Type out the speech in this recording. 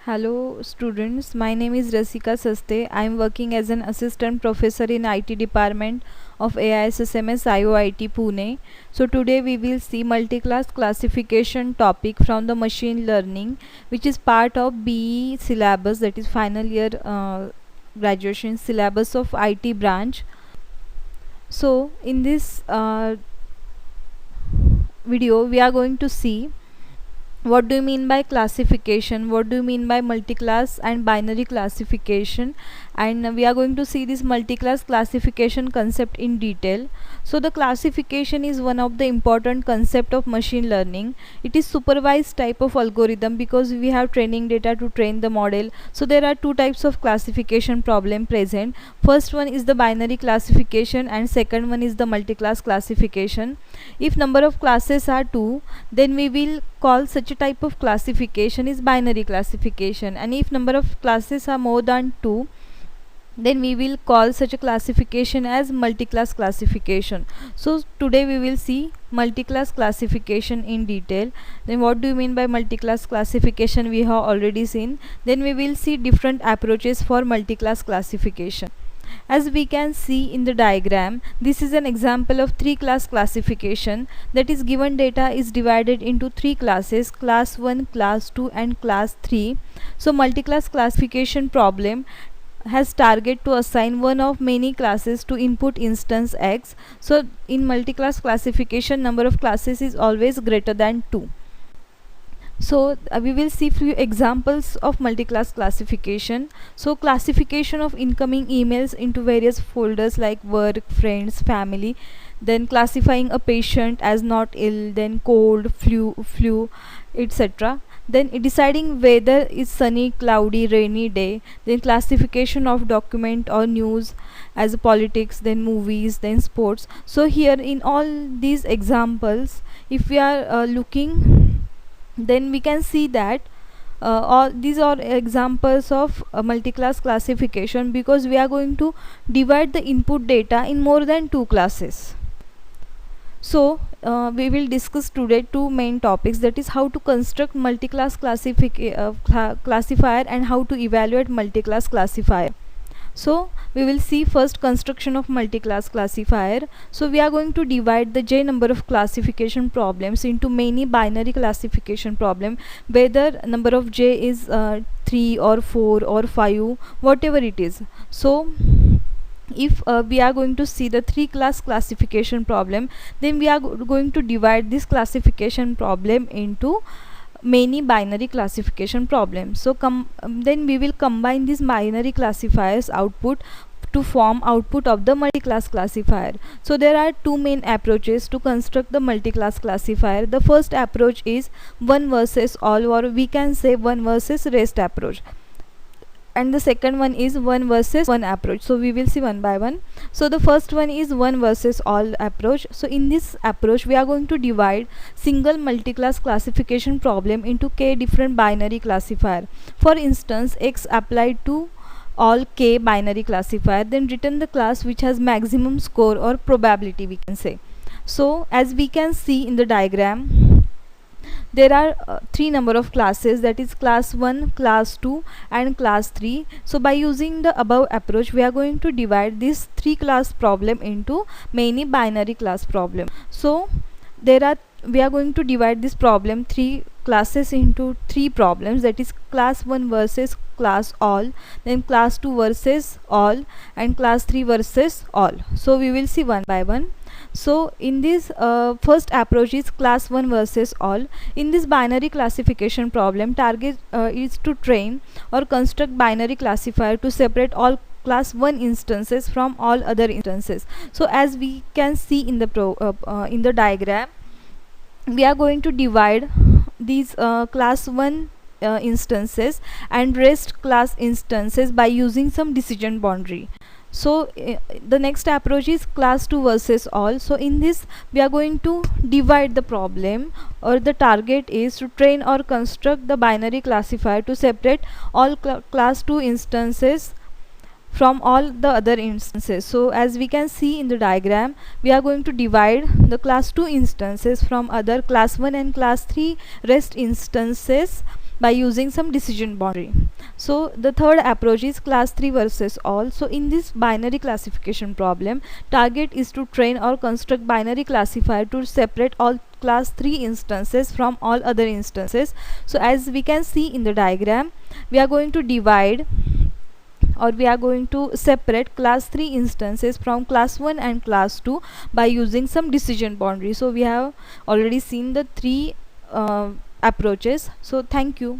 Hello students, my name is Rasika Saste. I am working as an assistant professor in IT department of AISSMS IOIT Pune. So today we will see multi-class classification topic from the machine learning, which is part of BE syllabus, that is final year graduation syllabus of IT branch. So in this video we are going to see what do you mean by classification, what do you mean by multi-class and binary classification, and we are going to see this multi-class classification concept in detail. So the classification is one of the important concept of machine learning. It is supervised type of algorithm because we have training data to train the model. So there are two types of classification problem present. First one is the binary classification and second one is the multi-class classification. If number of classes are 2, then we will call such a type of classification is binary classification, and if number of classes are more than 2, then we will call such a classification as multi-class classification. So today we will see multi-class classification in detail. Then what do you mean by multi-class classification we have already seen. Then we will see different approaches for multi-class classification. As we can see in the diagram, this is an example of 3-class classification, that is given data is divided into 3 classes, class 1, class 2 and class 3. So multi-class classification problem has target to assign one of many classes to input instance X. So in multi-class classification, number of classes is always greater than 2. So we will see few examples of multi-class classification. So classification of incoming emails into various folders like work, friends, family, then classifying a patient as not ill, then cold, flu, etc. Then deciding whether it's sunny, cloudy, rainy day, then classification of document or news as politics, then movies, then sports. So here in all these examples, if we are looking, then we can see that all these are examples of multi-class classification because we are going to divide the input data in more than 2 classes. So we will discuss today 2 main topics, that is how to construct multi-class classifier and how to evaluate multi-class classifier. So we will see first construction of multi-class classifier. So we are going to divide the j number of classification problems into many binary classification problem, whether number of j is 3 or 4 or 5, whatever it is. So if we are going to see the 3-class classification problem, then we are going to divide this classification problem into many binary classification problems. So then we will combine these binary classifiers output to form output of the multi-class classifier. So there are 2 main approaches to construct the multi-class classifier. The first approach is one versus all, or we can say one versus rest approach, and the second one is one versus one approach. So we will see one by one. So the first one is one versus all approach. So in this approach we are going to divide single multi-class classification problem into k different binary classifier. For instance, x applied to all k binary classifier, then return the class which has maximum score or probability, we can say. So as we can see in the diagram, there are 3 number of classes, that is class 1, class 2 and class 3. So by using the above approach, we are going to divide this 3 class problem into many binary class problem. So we are going to divide this problem 3 classes into 3 problems, that is class 1 versus class all, then class 2 versus all and class 3 versus all. So we will see one by one. So in this first approach is class 1 versus all. In this binary classification problem, target is to train or construct binary classifier to separate all class 1 instances from all other instances. So as we can see in the diagram, we are going to divide these class 1 instances and rest class instances by using some decision boundary. So the next approach is class 2 versus all. So in this we are going to divide the problem, or the target is to train or construct the binary classifier to separate all class 2 instances from all the other instances. So as we can see in the diagram, we are going to divide the class 2 instances from other class 1 and class 3 rest instances by using some decision boundary. So the third approach is class 3 versus all. So in this binary classification problem, target is to train or construct binary classifier to separate all class 3 instances from all other instances. So as we can see in the diagram, we are going to divide, or we are going to separate class 3 instances from class 1 and class 2 by using some decision boundary. So we have already seen the three approaches. So thank you.